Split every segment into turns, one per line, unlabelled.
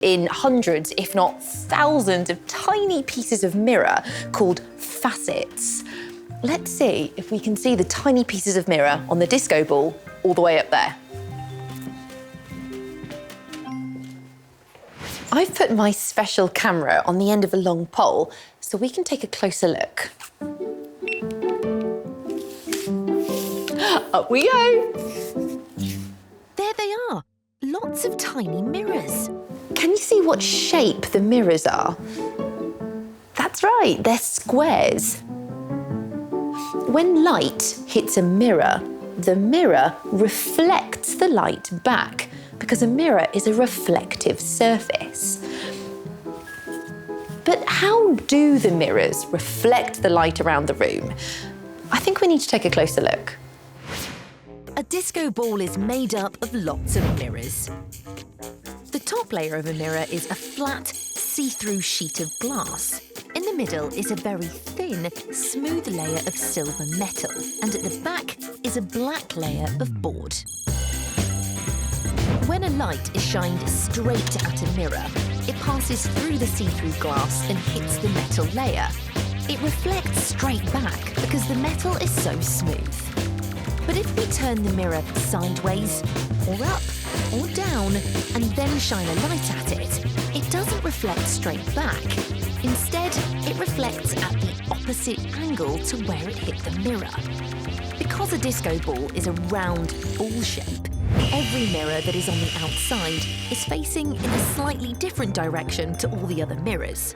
in hundreds, if not thousands, of tiny pieces of mirror called facets. Let's see if we can see the tiny pieces of mirror on the disco ball all the way up there. I've put my special camera on the end of a long pole so we can take a closer look. Up we go!
There they are, lots of tiny mirrors.
Can you see what shape the mirrors are? That's right, they're squares. When light hits a mirror, the mirror reflects the light back because a mirror is a reflective surface. But how do the mirrors reflect the light around the room? I think we need to take a closer look.
A disco ball is made up of lots of mirrors. The top layer of a mirror is a flat, see-through sheet of glass. In the middle is a very thin, smooth layer of silver metal, and at the back is a black layer of board. When a light is shined straight at a mirror, it passes through the see-through glass and hits the metal layer. It reflects straight back because the metal is so smooth. But if we turn the mirror sideways, or up, or down, and then shine a light at it, it doesn't reflect straight back. Instead, it reflects at the opposite angle to where it hit the mirror. Because a disco ball is a round ball shape, every mirror that is on the outside is facing in a slightly different direction to all the other mirrors.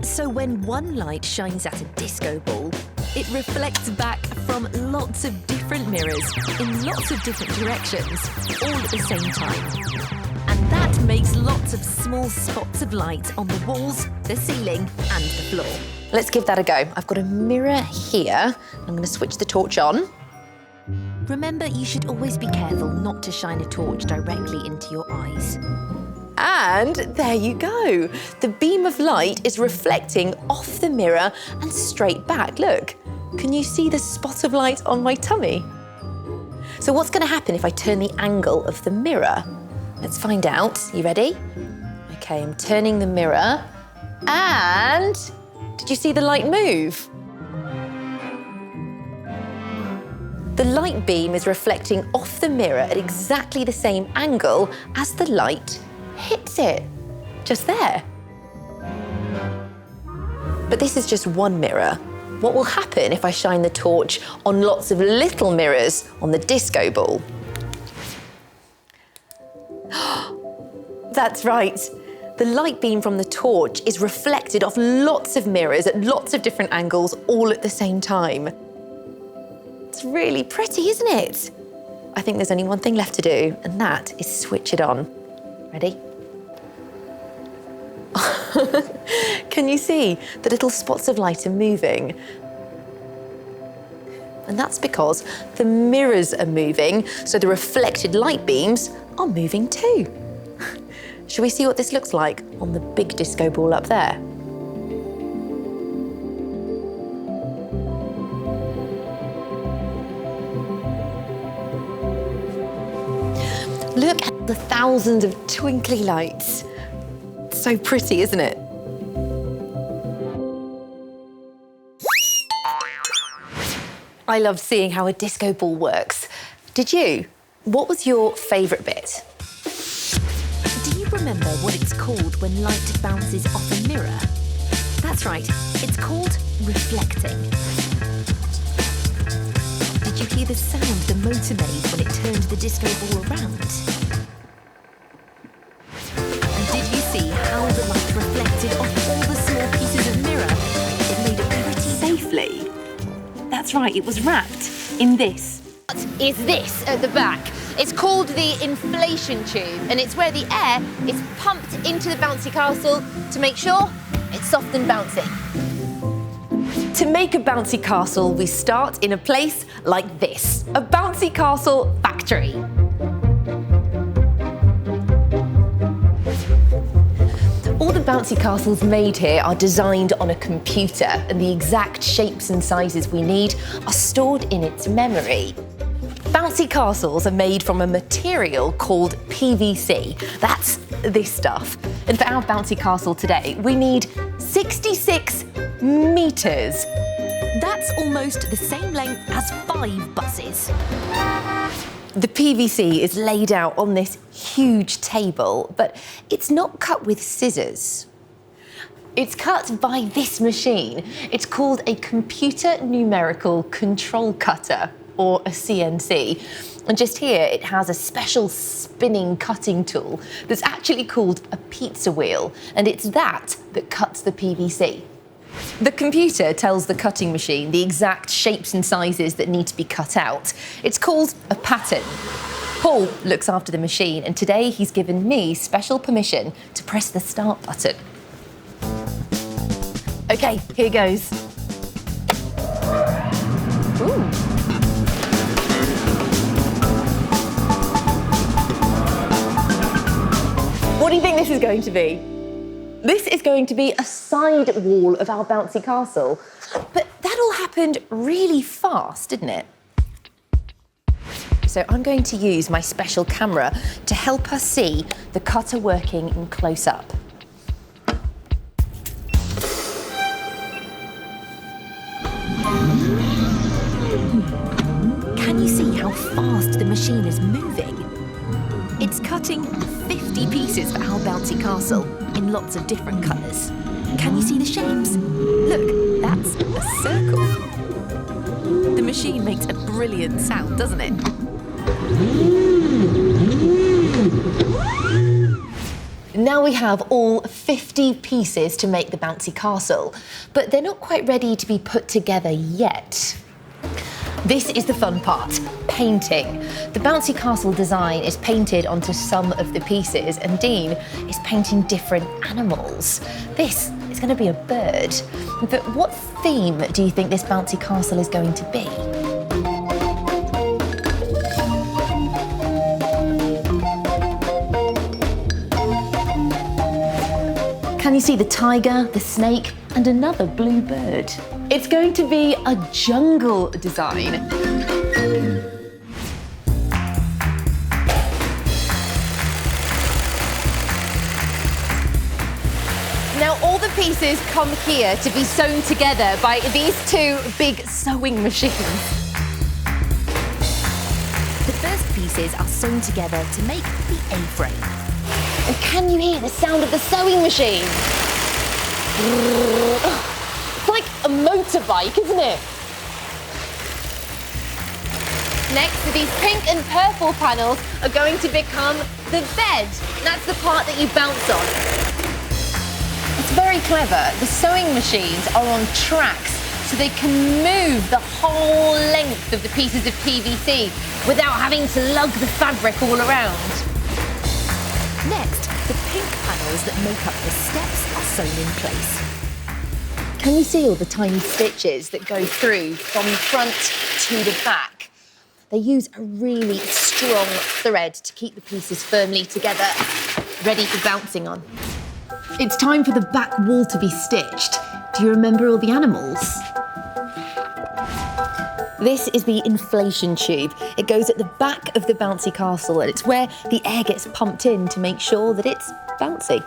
So when one light shines at a disco ball, it reflects back from lots of different mirrors in lots of different directions, all at the same time. And that makes lots of small spots of light on the walls, the ceiling, and the floor.
Let's give that a go. I've got a mirror here. I'm going to switch the torch on.
Remember, you should always be careful not to shine a torch directly into your eyes.
And there you go. The beam of light is reflecting off the mirror and straight back. Look, can you see the spot of light on my tummy? So what's going to happen if I turn the angle of the mirror? Let's find out. You ready? Okay, I'm turning the mirror. And did you see the light move? The light beam is reflecting off the mirror at exactly the same angle as the light hits it. Just there. But this is just one mirror. What will happen if I shine the torch on lots of little mirrors on the disco ball? That's right. The light beam from the torch is reflected off lots of mirrors at lots of different angles all at the same time. It's really pretty, isn't it? I think there's only one thing left to do, and that is switch it on. Ready? Can you see the little spots of light are moving? And that's because the mirrors are moving, so the reflected light beams are moving too. Shall we see what this looks like on the big disco ball up there? Look at the thousands of twinkly lights. So pretty, isn't it? I love seeing how a disco ball works. Did you? What was your favourite bit?
Do you remember what it's called when light bounces off a mirror? That's right, it's called reflecting. Did you hear the sound the motor made when it turned the disco ball around? And did you see how the light reflected off all the small pieces of mirror? It made it pretty
Safely. That's right, it was wrapped in this.
What is this at the back? It's called the inflation tube, and it's where the air is pumped into the bouncy castle to make sure it's soft and bouncy.
To make a bouncy castle, we start in a place like this, a bouncy castle factory. All the bouncy castles made here are designed on a computer, and the exact shapes and sizes we need are stored in its memory. Bouncy castles are made from a material called PVC. That's this stuff. And for our bouncy castle today, we need 66 metres.
That's almost the same length as 5 buses.
The PVC is laid out on this huge table, but it's not cut with scissors. It's cut by this machine. It's called a computer numerical control cutter, or a CNC. And just here, it has a special spinning cutting tool that's actually called a pizza wheel, and it's that cuts the PVC. The computer tells the cutting machine the exact shapes and sizes that need to be cut out. It's called a pattern. Paul looks after the machine, and today he's given me special permission to press the start button. OK, here goes. Ooh. What do you think this is going to be? This is going to be a side wall of our bouncy castle. But that all happened really fast, didn't it? So I'm going to use my special camera to help us see the cutter working in close-up.
Can you see how fast the machine is moving? It's cutting 50 pieces for our bouncy castle in lots of different colours. Can you see the shapes? Look, that's a circle. The machine makes a brilliant sound, doesn't it?
Now we have all 50 pieces to make the bouncy castle, but they're not quite ready to be put together yet. This is the fun part, painting. The bouncy castle design is painted onto some of the pieces, and Dean is painting different animals. This is going to be a bird. But what theme do you think this bouncy castle is going to be? Can you see the tiger, the snake, and another blue bird? It's going to be a jungle design. Now all the pieces come here to be sewn together by these two big sewing machines.
The first pieces are sewn together to make the A-frame.
And can you hear the sound of the sewing machine? It's like a motorbike, isn't it? Next, these pink and purple panels are going to become the bed. That's the part that you bounce on. It's very clever. The sewing machines are on tracks, so they can move the whole length of the pieces of PVC without having to lug the fabric all around.
Next, the pink panels that make up the steps are sewn in place.
Can you see all the tiny stitches that go through from the front to the back? They use a really strong thread to keep the pieces firmly together, ready for bouncing on. It's time for the back wall to be stitched. Do you remember all the animals? This is the inflation tube. It goes at the back of the bouncy castle, and it's where the air gets pumped in to make sure that it's bouncy.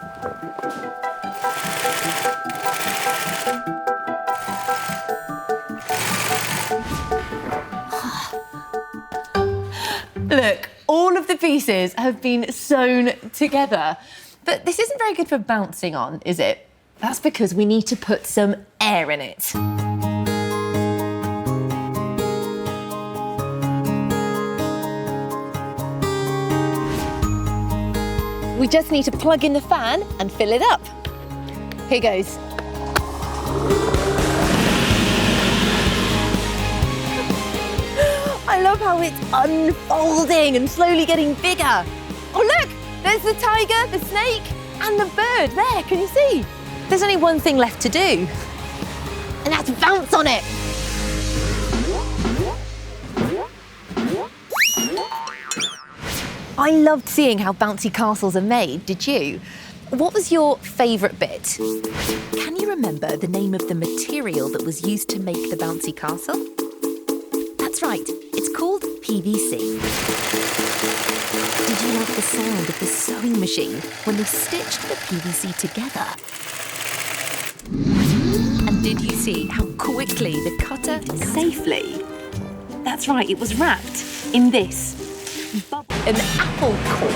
Look, all of the pieces have been sewn together. But this isn't very good for bouncing on, is it? That's because we need to put some air in it. We just need to plug in the fan and fill it up. Here goes. I love how it's unfolding and slowly getting bigger. Oh look, there's the tiger, the snake, and the bird there, can you see? There's only one thing left to do, and that's bounce on it. I loved seeing how bouncy castles are made, did you? What was your favourite bit?
Can you remember the name of the material that was used to make the bouncy castle? That's right, it's called PVC. Did you like the sound of the sewing machine when they stitched the PVC together? And did you see how quickly the cutter
Safely. That's right, it was wrapped in this bubble. An apple core.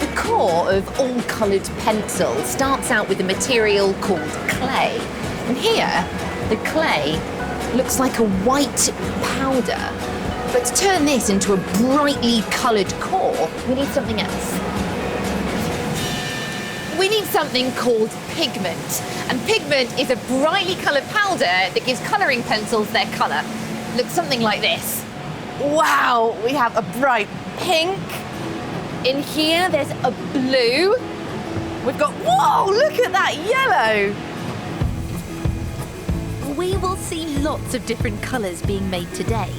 The core of all coloured pencil starts out with a material called clay. And here, the clay looks like a white powder. But to turn this into a brightly coloured core, we need something else. We need something called pigment. And pigment is a brightly coloured powder that gives colouring pencils their colour. Looks something like this. Wow, we have a bright pink. In here, there's a blue. We've got, whoa, look at that yellow.
We will see lots of different colours being made today.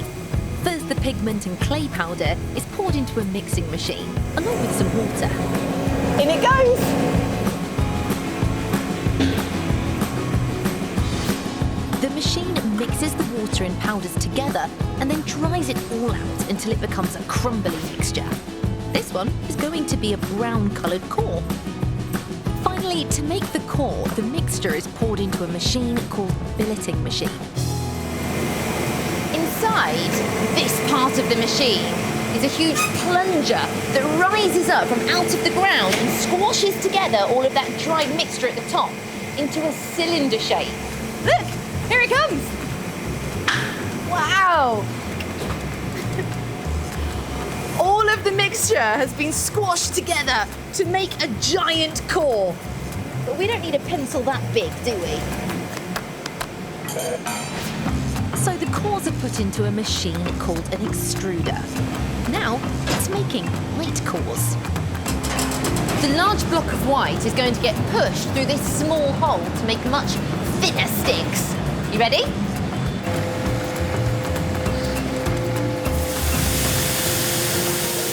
First, the pigment and clay powder is poured into a mixing machine, along with some water.
In it goes.
The machine mixes the water and powders together and then dries it all out until it becomes a crumbly mixture. This one is going to be a brown-coloured core. Finally, to make the core, the mixture is poured into a machine called billeting machine.
Inside this part of the machine is a huge plunger that rises up from out of the ground and squashes together all of that dried mixture at the top into a cylinder shape. Look, here it comes. Wow. All of the mixture has been squashed together to make a giant core. But we don't need a pencil that big, do we?
So the cores are put into a machine called an extruder. Now it's making white cores.
The large block of white is going to get pushed through this small hole to make much thinner sticks. You ready?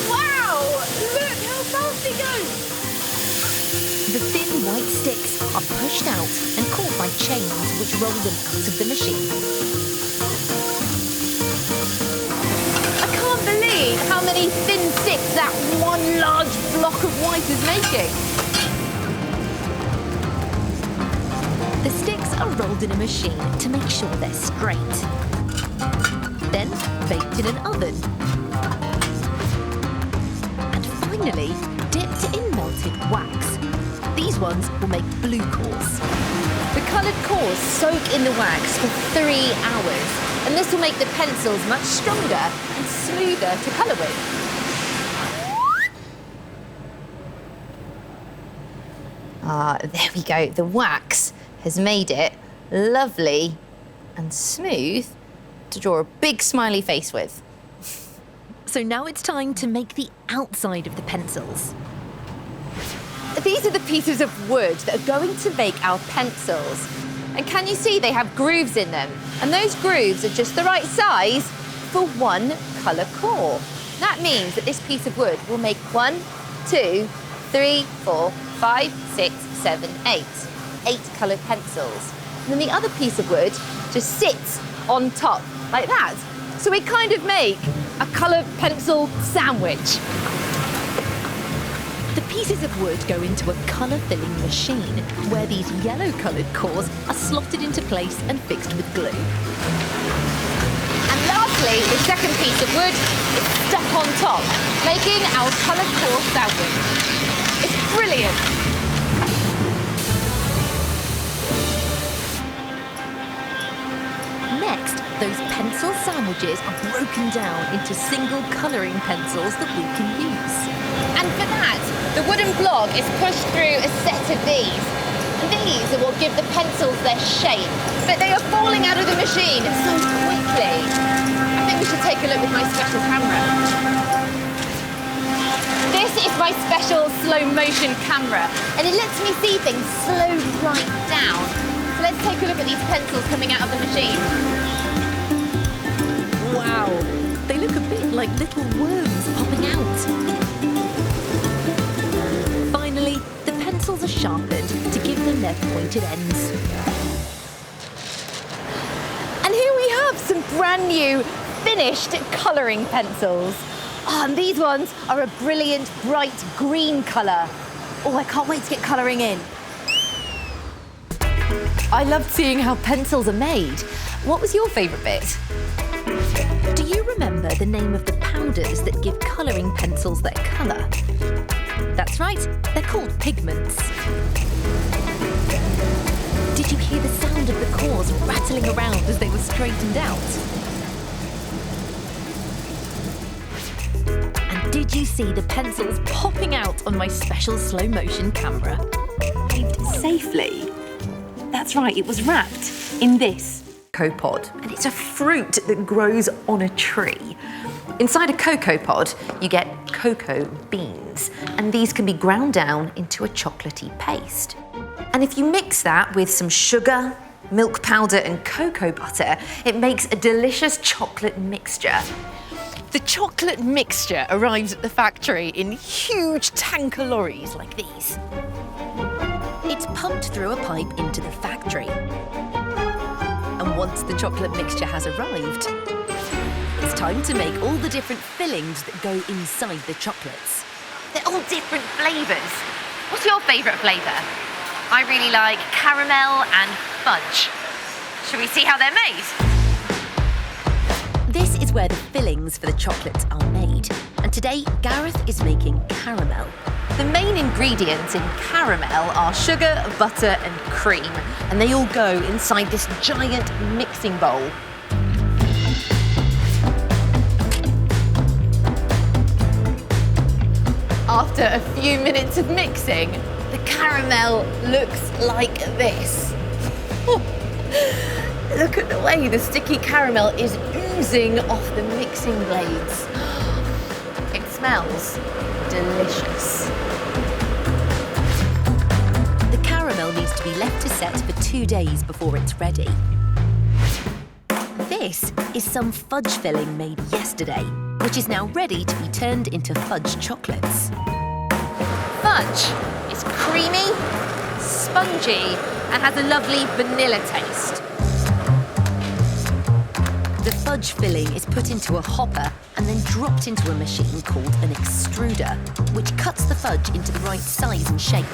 Wow! Look how fast it goes!
The thin white sticks are pushed out and caught by chains which roll them out of the machine.
I can't believe how many thin sticks that one large block of white is making.
The sticks are rolled in a machine to make sure they're straight. Then baked in an oven. And finally, dipped in melted wax. These ones will make blue cores.
The coloured cores soak in the wax for 3 hours, and this will make the pencils much stronger and smoother to colour with. There we go. The wax has made it lovely and smooth to draw a big smiley face with.
So now it's time to make the outside of the pencils.
These are the pieces of wood that are going to make our pencils. And can you see they have grooves in them? And those grooves are just the right size for one colour core. That means that this piece of wood will make 1, 2, 3, 4, 5, 6, 7, 8. 8 coloured pencils. And then the other piece of wood just sits on top, like that. So we kind of make a coloured pencil sandwich.
The pieces of wood go into a colour-filling machine, where these yellow-coloured cores are slotted into place and fixed with glue.
And lastly, the second piece of wood is stuck on top, making our coloured core sandwich. It's brilliant.
Next, those pencil sandwiches are broken down into single colouring pencils that we can use.
And for that, the wooden block is pushed through a set of these. And these are what give the pencils their shape. But they are falling out of the machine so quickly. I think we should take a look with my special camera. This is my special slow motion camera, and it lets me see things slow right down. So let's take a look at these pencils coming out of the machine.
Wow, they look a bit like little worms popping out. Finally, the pencils are sharpened to give them their pointed ends.
And here brand new finished colouring pencils. Oh, and these ones are a brilliant bright green colour. Oh, I can't wait to get colouring in. I loved seeing how pencils are made. What was your favourite bit?
Do you remember the name of the powders that give colouring pencils their colour? That's right, they're called pigments. Did you hear the sound of the cores rattling around as they were straightened out? And did you see the pencils popping out on my special slow motion camera?
Safely. That's right, it was wrapped in this cocoa pod, and it's a fruit that grows on a tree. Inside a cocoa pod, you get cocoa beans, and these can be ground down into a chocolatey paste. And if you mix that with some sugar, milk powder, and cocoa butter, it makes a delicious chocolate mixture. The chocolate mixture arrives at the factory in huge tanker lorries like these.
It's pumped through a pipe into the factory. And once the chocolate mixture has arrived, it's time to make all the different fillings that go inside the chocolates.
They're all different flavours. What's your favourite flavour? I really like caramel and fudge. Shall we see how they're made?
This is where the fillings for the chocolates are made. And today, Gareth is making caramel.
The main ingredients in caramel are sugar, butter, and cream, and they all go inside this giant mixing bowl. After a few minutes of mixing, the caramel looks like this. Look at the way the sticky caramel is oozing off the mixing blades. It smells delicious.
The caramel needs to be left to set for 2 days before it's ready. This is some fudge filling made yesterday, which is now ready to be turned into fudge chocolates.
Fudge is creamy, spongy, and has a lovely vanilla taste.
The fudge filling is put into a hopper and then dropped into a machine called an extruder, which cuts the fudge into the right size and shape.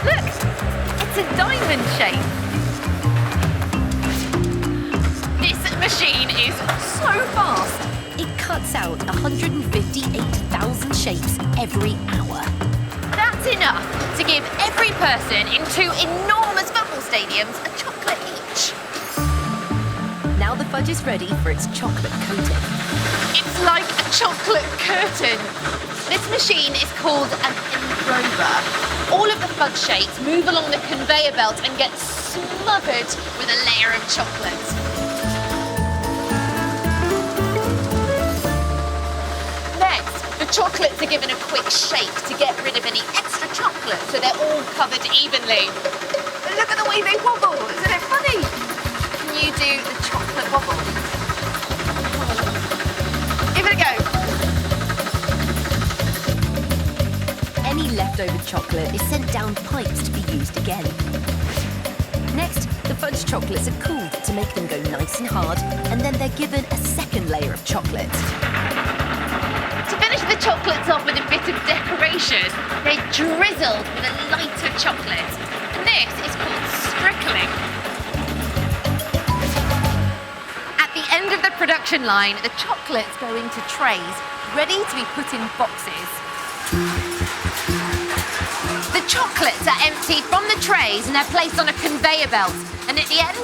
Look, it's a diamond shape. This machine is so fast.
It cuts out 158,000 shapes every hour.
That's enough to give every person in 2 enormous football stadiums a chocolate each.
Now the fudge is ready for its chocolate coating.
It's like a chocolate curtain. This machine is called an enrober. All of the fudge shapes move along the conveyor belt and get smothered with a layer of chocolate. Next, the chocolates are given a quick shake to get rid of any extra chocolate so they're all covered evenly. But look at the way they wobble, isn't it funny? Can you do the chocolate wobble? Give it a go.
Any leftover chocolate is sent down pipes to be used again. Next, the fudge chocolates are cooled to make them go nice and hard, and then they're given a second layer of chocolate.
To finish the chocolates off with a bit of decoration, they're drizzled with a lighter chocolate. And this is called sprinkling. At the end of the production line, the chocolates go into trays, ready to be put in boxes. The chocolates are emptied from the trays and they're placed on a conveyor belt. And at the end,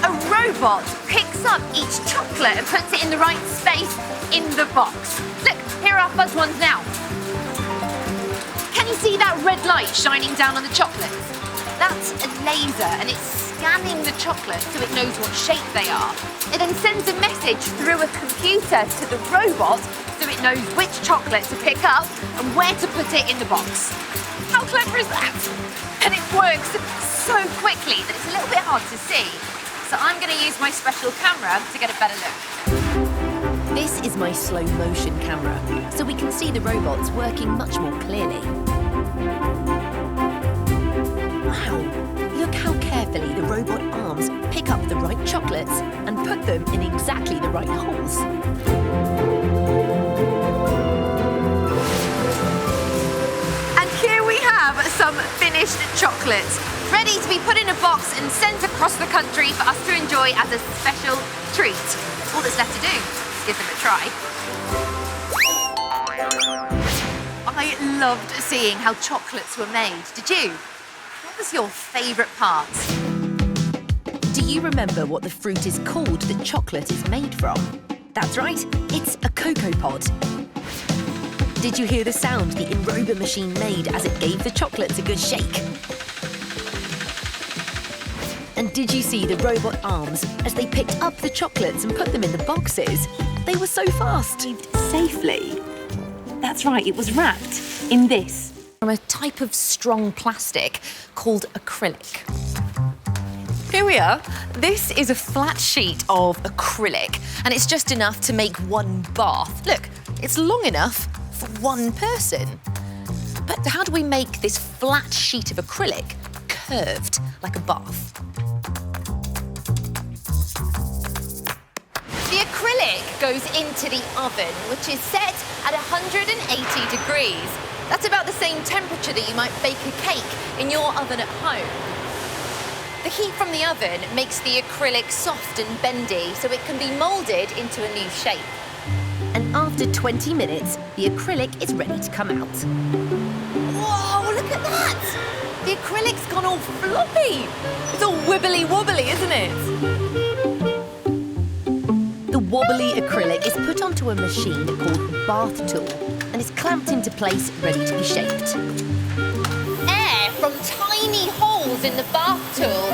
a robot picks up each chocolate and puts it in the right space in the box. Look, here are our fudge ones now. Can you see that red light shining down on the chocolates? That's a laser and it's scanning the chocolate so it knows what shape they are. It then sends a message through a computer to the robot so it knows which chocolate to pick up and where to put it in the box. How clever is that? And it works so quickly that it's a little bit hard to see. So I'm going to use my special camera to get a better look.
This is my slow motion camera, so we can see the robots working much more clearly. Wow, look how carefully the robot arm arms pick up the right chocolates and put them in exactly the right holes.
And here we have some finished chocolates, ready to be put in a box and sent across the country for us to enjoy as a special treat. All that's left to do is give them a try. I loved seeing how chocolates were made. Did you? What was your favourite part?
Do you remember what the fruit is called that chocolate is made from? That's right, it's a cocoa pod. Did you hear the sound the enrober machine made as it gave the chocolates a good shake? And did you see the robot arms as they picked up the chocolates and put them in the boxes? They were so fast.
Safely. That's right, it was wrapped in this.
From a type of strong plastic called acrylic.
Here we are. This is a flat sheet of acrylic, and it's just enough to make one bath. Look, it's long enough for one person. But how do we make this flat sheet of acrylic curved like a bath?
The acrylic goes into the oven, which is set at 180 degrees. That's about the same temperature that you might bake a cake in your oven at home. The heat from the oven makes the acrylic soft and bendy, so it can be moulded into a new shape.
And after 20 minutes, the acrylic is ready to come out.
Whoa, look at that! The acrylic's gone all floppy. It's all wibbly wobbly, isn't it?
The wobbly acrylic is put onto a machine called bath tool and is clamped into place, ready to be shaped.
Air from tiny holes in the bath tool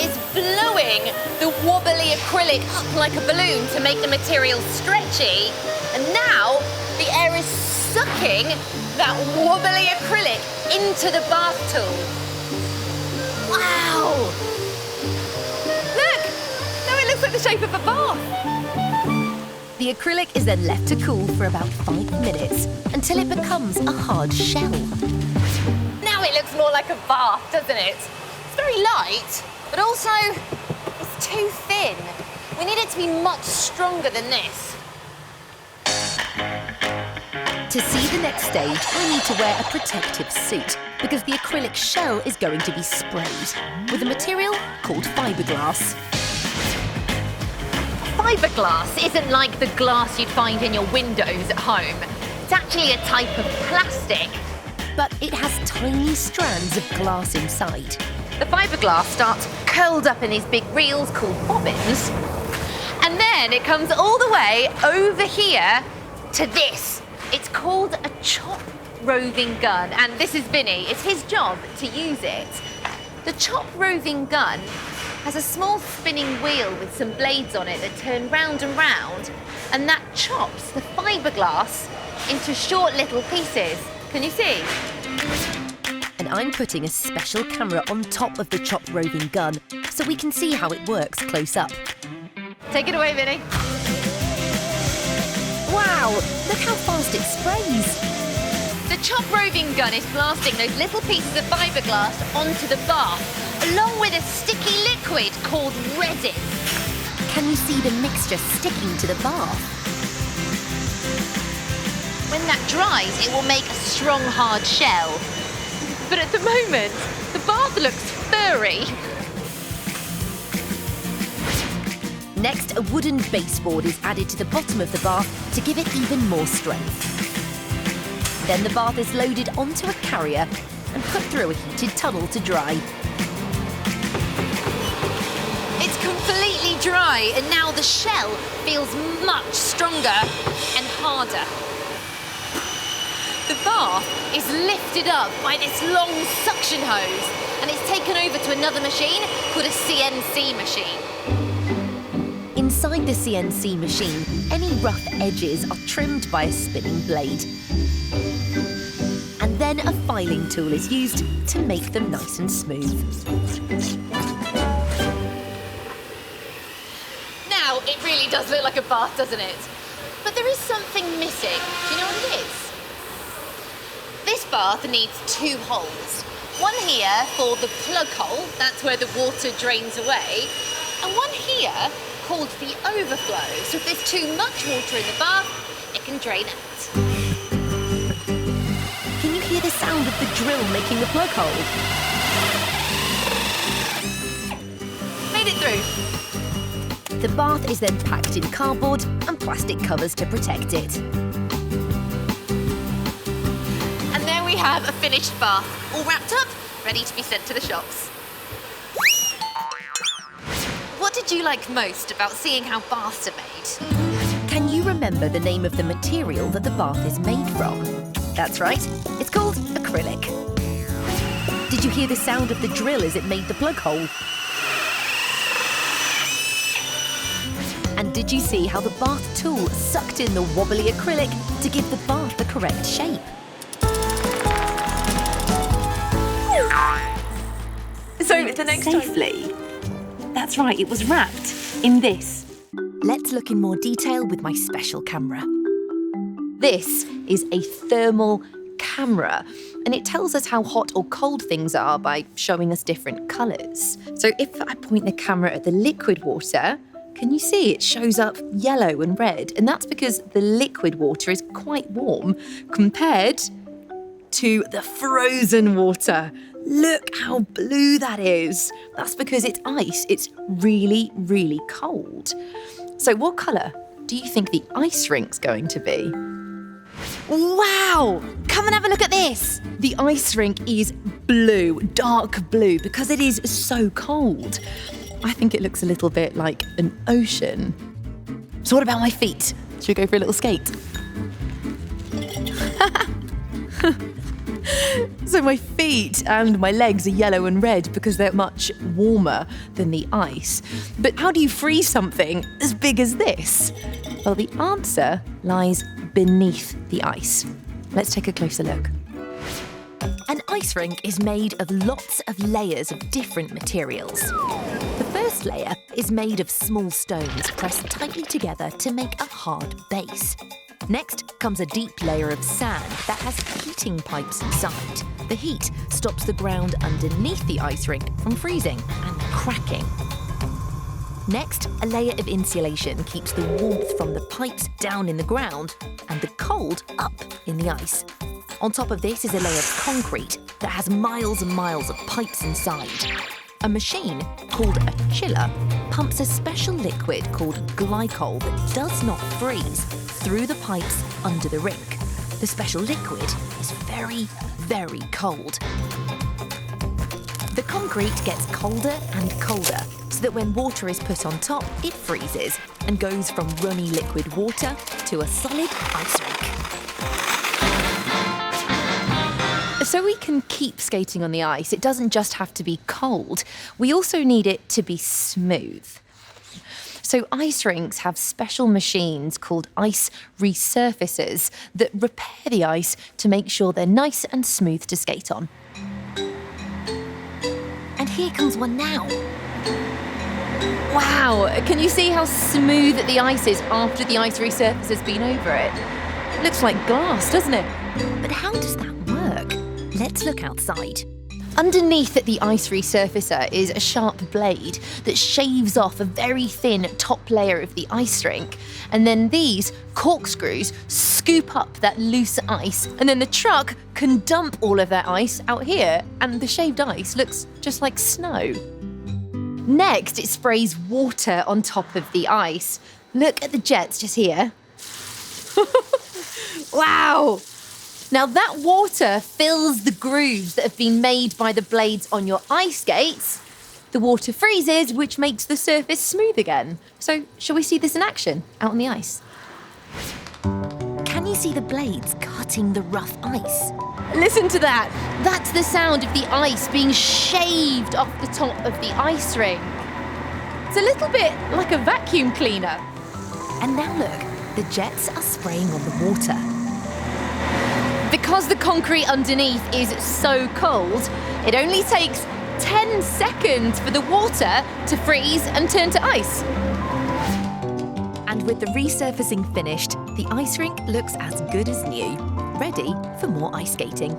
is blowing the wobbly acrylic up like a balloon to make the material stretchy. And now the air is sucking that wobbly acrylic into the bath tool. Wow! Look! Now it looks like the shape of a bath.
The acrylic is then left to cool for about 5 minutes until it becomes a hard shell.
Now it looks more like a bath, doesn't it? It's very light, but also it's too thin. We need it to be much stronger than this.
To see the next stage, I need to wear a protective suit because the acrylic shell is going to be sprayed with a material called fiberglass.
Fiberglass isn't like the glass you'd find in your windows at home. It's actually a type of plastic.
But it has tiny strands of glass inside.
The fiberglass starts curled up in these big reels called bobbins. And then it comes all the way over here to this. It's called a chop roving gun. And this is Vinny. It's his job to use it. The chop roving gun has a small spinning wheel with some blades on it that turn round and round, and that chops the fiberglass into short little pieces. Can you see?
And I'm putting a special camera on top of the chop roving gun so we can see how it works close up.
Take it away, Vinny.
Wow, look how fast it sprays.
The chop roving gun is blasting those little pieces of fiberglass onto the bath, along with a sticky liquid called resin.
Can you see the mixture sticking to the bath?
When that dries, it will make a strong, hard shell. But at the moment, the bath looks furry.
Next, a wooden baseboard is added to the bottom of the bath to give it even more strength. Then the bath is loaded onto a carrier and put through a heated tunnel to dry.
It's completely dry, and now the shell feels much stronger and harder. The bath is lifted up by this long suction hose, and it's taken over to another machine called a CNC machine.
Inside the CNC machine, any rough edges are trimmed by a spinning blade. And then a filing tool is used to make them nice and smooth.
Now it really does look like a bath, doesn't it? But there is something missing. Do you know what it is? This bath needs 2 holes. One here for the plug hole, that's where the water drains away, and one here called the overflow. So if there's too much water in the bath, it can drain out.
Can you hear the sound of the drill making the plug hole?
Made it through.
The bath is then packed in cardboard and plastic covers to protect it.
And there we have a finished bath, all wrapped up, ready to be sent to the shops. What did you like most about seeing how baths are made?
Can you remember the name of the material that the bath is made from? That's right, it's called acrylic. Did you hear the sound of the drill as it made the plug hole? And did you see how the bath tool sucked in the wobbly acrylic to give the bath the correct shape?
So the next safely. That's right, it was wrapped in this.
Let's look in more detail with my special camera. This is a thermal camera, and it tells us how hot or cold things are by showing us different colours. So if I point the camera at the liquid water, can you see it shows up yellow and red? And that's because the liquid water is quite warm compared to the frozen water. Look how blue that is. That's because it's ice. It's really, really cold. So what colour do you think the ice rink's going to be? Wow! Come and have a look at this. The ice rink is blue, dark blue, because it is so cold. I think it looks a little bit like an ocean. So what about my feet? Should we go for a little skate? So my feet and my legs are yellow and red because they're much warmer than the ice. But how do you freeze something as big as this? Well, the answer lies beneath the ice. Let's take a closer look. An ice rink is made of lots of layers of different materials. The first layer is made of small stones pressed tightly together to make a hard base. Next comes a deep layer of sand that has heating pipes inside. The heat stops the ground underneath the ice rink from freezing and cracking. Next, a layer of insulation keeps the warmth from the pipes down in the ground and the cold up in the ice. On top of this is a layer of concrete that has miles and miles of pipes inside. A machine called a chiller pumps a special liquid called glycol that does not freeze through the pipes under the rink. The special liquid is very, very cold. The concrete gets colder and colder, so that when water is put on top, it freezes and goes from runny liquid water to a solid ice rink. So we can keep skating on the ice. It doesn't just have to be cold. We also need it to be smooth. So ice rinks have special machines called ice resurfacers that repair the ice to make sure they're nice and smooth to skate on. And here comes one now. Wow, can you see how smooth the ice is after the ice resurfacer's been over it? It looks like glass, doesn't it? But how does that work? Let's look outside. Underneath the ice resurfacer is a sharp blade that shaves off a very thin top layer of the ice rink. And then these corkscrews scoop up that loose ice, and then the truck can dump all of that ice out here, and the shaved ice looks just like snow. Next, it sprays water on top of the ice. Look at the jets just here. Wow! Now that water fills the grooves that have been made by the blades on your ice skates. The water freezes, which makes the surface smooth again. So shall we see this in action, out on the ice? Can you see the blades cutting the rough ice? Listen to that. That's the sound of the ice being shaved off the top of the ice rink. It's a little bit like a vacuum cleaner. And now look, the jets are spraying on the water. Because the concrete underneath is so cold, it only takes 10 seconds for the water to freeze and turn to ice. And with the resurfacing finished, the ice rink looks as good as new, ready for more ice skating.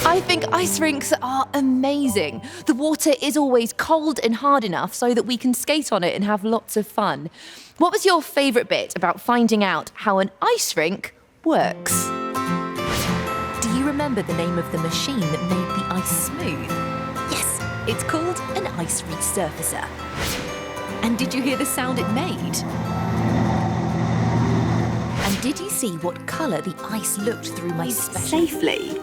I think ice rinks are amazing. The water is always cold and hard enough so that we can skate on it and have lots of fun. What was your favourite bit about finding out how an ice rink works?
Do you remember the name of the machine that made the ice smooth? Yes, it's called an ice resurfacer. And did you hear the sound it made? And did you see what colour the ice looked through my special...
Safely.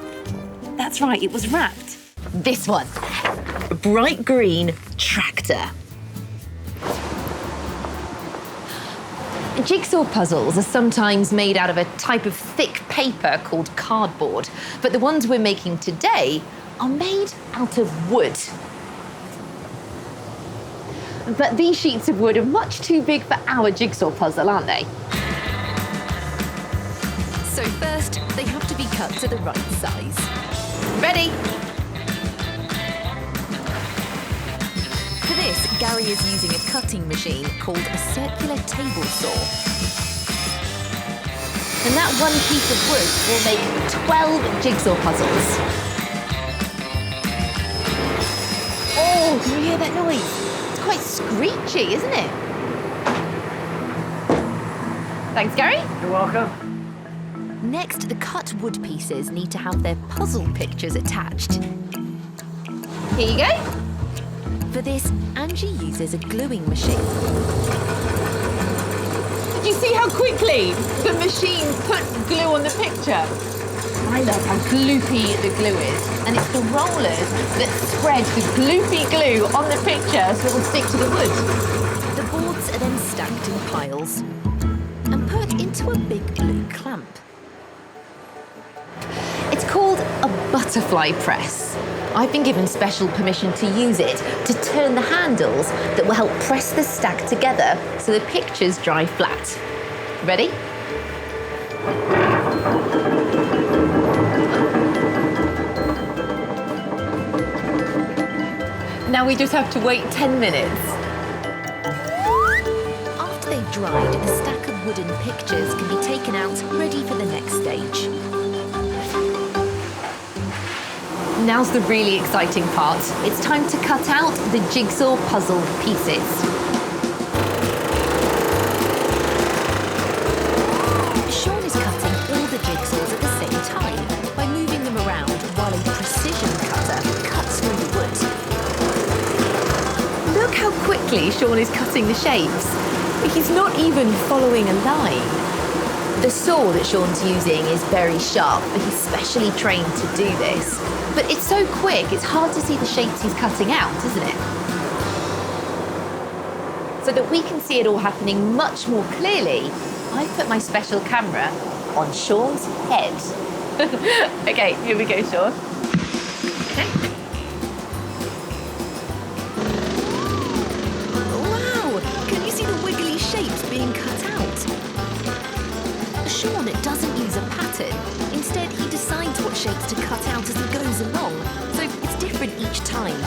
That's right, it was wrapped. This one. A bright green tractor. Jigsaw puzzles are sometimes made out of a type of thick paper called cardboard, but the ones we're making today are made out of wood. But these sheets of wood are much too big for our jigsaw puzzle, aren't they?
So first, they have to be cut to the right size.
Ready?
For this, Gary is using a cutting machine called a circular table saw.
And that one piece of wood will make 12 jigsaw puzzles. Oh, can you hear that noise? It's quite screechy, isn't it? Thanks, Gary.
You're welcome.
Next, the cut wood pieces need to have their puzzle pictures attached.
Here you go.
For this, Angie uses a gluing machine.
Did you see how quickly the machine put glue on the picture? I love how gloopy the glue is. And it's the rollers that spread the gloopy glue on the picture so it will stick to the wood.
The boards are then stacked in piles and put into a big blue clamp.
It's called a butterfly press. I've been given special permission to use it to turn the handles that will help press the stack together so the pictures dry flat. Ready? Now we just have to wait 10 minutes.
After they've dried, the stack of wooden pictures can be taken out, ready for the next stage.
Now's the really exciting part. It's time to cut out the jigsaw puzzle pieces.
Sean is cutting all the jigsaws at the same time by moving them around while a precision cutter cuts through the wood.
Look how quickly Sean is cutting the shapes. He's not even following a line. The saw that Sean's using is very sharp, but he's specially trained to do this. But it's so quick, it's hard to see the shapes he's cutting out, isn't it? So that we can see it all happening much more clearly, I've put my special camera on Sean's head. Okay, here we go, Sean.
Wow! Can you see the wiggly shapes being cut out? Sean doesn't use a pattern. Instead, he decides what shapes to cut out as he goes along, so it's different each time.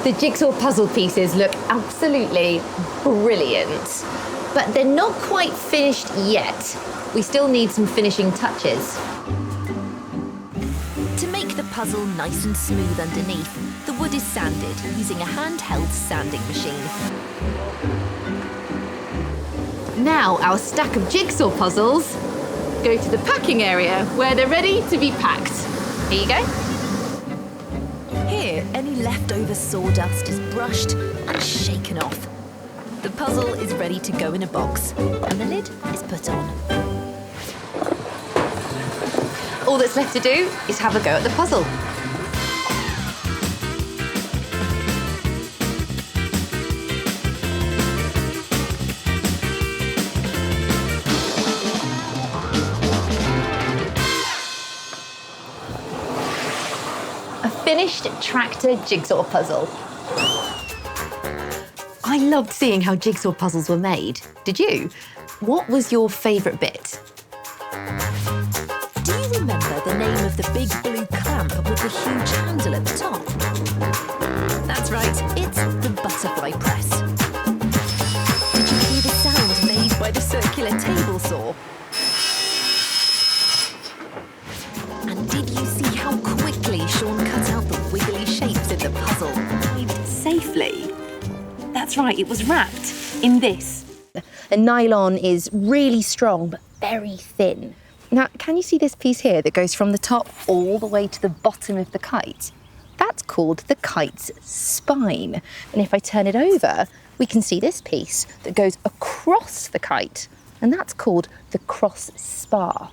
The jigsaw puzzle pieces look absolutely brilliant, but they're not quite finished yet. We still need some finishing touches.
To make the puzzle nice and smooth underneath, the wood is sanded using a handheld sanding machine.
Now our stack of jigsaw puzzles go to the packing area where they're ready to be packed. Here you go.
Here, any leftover sawdust is brushed and shaken off. The puzzle is ready to go in a box, and the lid is put on.
All that's left to do is have a go at the puzzle. A finished tractor jigsaw puzzle. I loved seeing how jigsaw puzzles were made. Did you? What was your favourite bit?
Do you remember the name of the big blue clamp with the huge handle at the top? That's right, it's the butterfly press. Did you hear the sound made by the circular table saw?
That's right, it was wrapped in this.
The nylon is really strong but very thin. Now, can you see this piece here that goes from the top all the way to the bottom of the kite? That's called the kite's spine. And if I turn it over, we can see this piece that goes across the kite, and that's called the cross spar.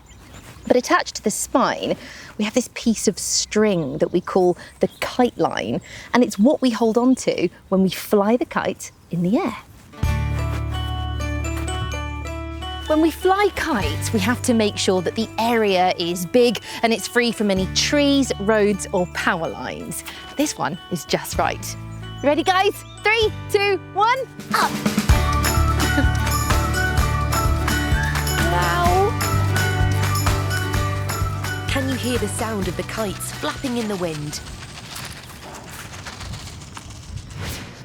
But attached to the spine, we have this piece of string that we call the kite line, and it's what we hold on to when we fly the kite in the air. When we fly kites, we have to make sure that the area is big and it's free from any trees, roads or power lines. This one is just right. Ready, guys? 3, 2, 1, up! Wow!
Can you hear the sound of the kites flapping in the wind?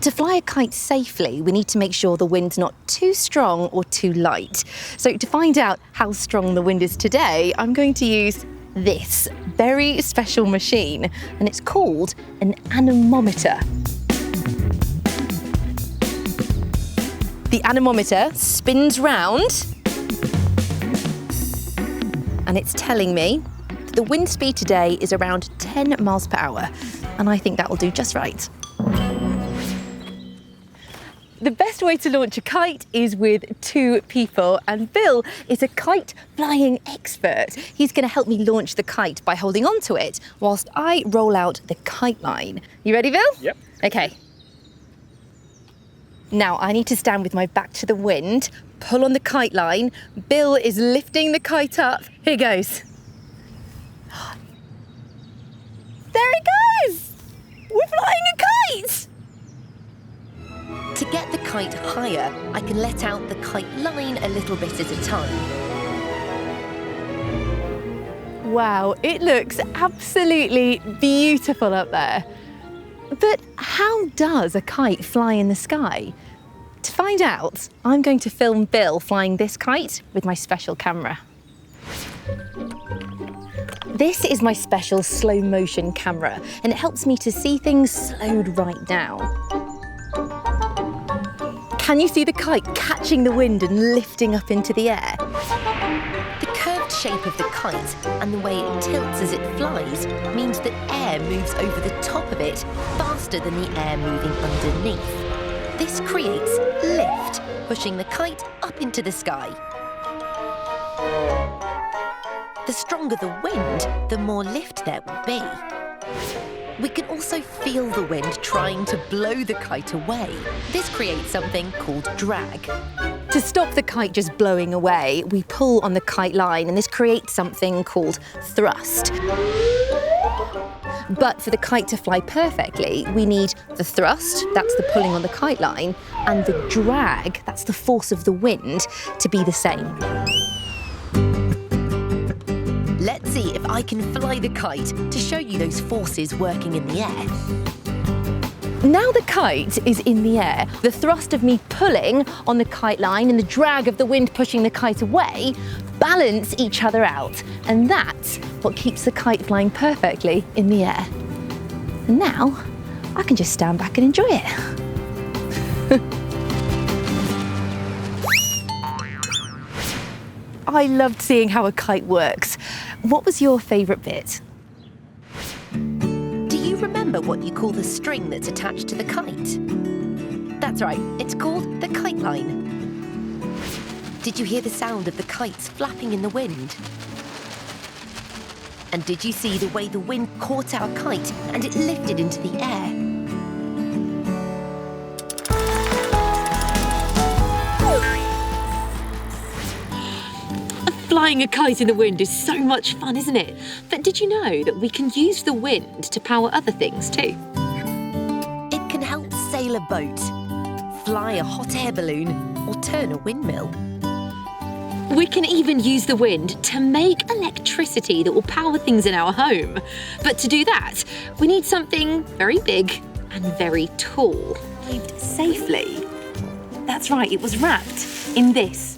To fly a kite safely, we need to make sure the wind's not too strong or too light. So to find out how strong the wind is today, I'm going to use this very special machine, and it's called an anemometer. The anemometer spins round, and it's telling me that the wind speed today is around 10 miles per hour, and I think that will do just right. The best way to launch a kite is with 2 people, and Bill is a kite flying expert. He's going to help me launch the kite by holding on to it whilst I roll out the kite line. You ready, Bill?
Yep.
Okay. Now I need to stand with my back to the wind, pull on the kite line. Bill is lifting the kite up. Here goes. There it goes! We're flying a kite!
To get the kite higher, I can let out the kite line a little bit at a time.
Wow, it looks absolutely beautiful up there. But how does a kite fly in the sky? To find out, I'm going to film Bill flying this kite with my special camera. This is my special slow motion camera, and it helps me to see things slowed right down. Can you see the kite catching the wind and lifting up into the air?
The curved shape of the kite and the way it tilts as it flies means that air moves over the top of it faster than the air moving underneath. This creates lift, pushing the kite up into the sky. The stronger the wind, the more lift there will be. We can also feel the wind trying to blow the kite away. This creates something called drag.
To stop the kite just blowing away, we pull on the kite line, and this creates something called thrust. But for the kite to fly perfectly, we need the thrust, that's the pulling on the kite line, and the drag, that's the force of the wind, to be the same.
Let's see if I can fly the kite to show you those forces working in the air.
Now the kite is in the air, the thrust of me pulling on the kite line and the drag of the wind pushing the kite away balance each other out. And that's what keeps the kite flying perfectly in the air. And now I can just stand back and enjoy it. I loved seeing how a kite works. What was your favourite bit?
Do you remember what you call the string that's attached to the kite? That's right, it's called the kite line. Did you hear the sound of the kites flapping in the wind? And did you see the way the wind caught our kite and it lifted into the air?
Flying a kite in the wind is so much fun, isn't it? But did you know that we can use the wind to power other things too?
It can help sail a boat, fly a hot air balloon, or turn a windmill.
We can even use the wind to make electricity that will power things in our home. But to do that, we need something very big and very tall. Lived safely. That's right, it was wrapped in this.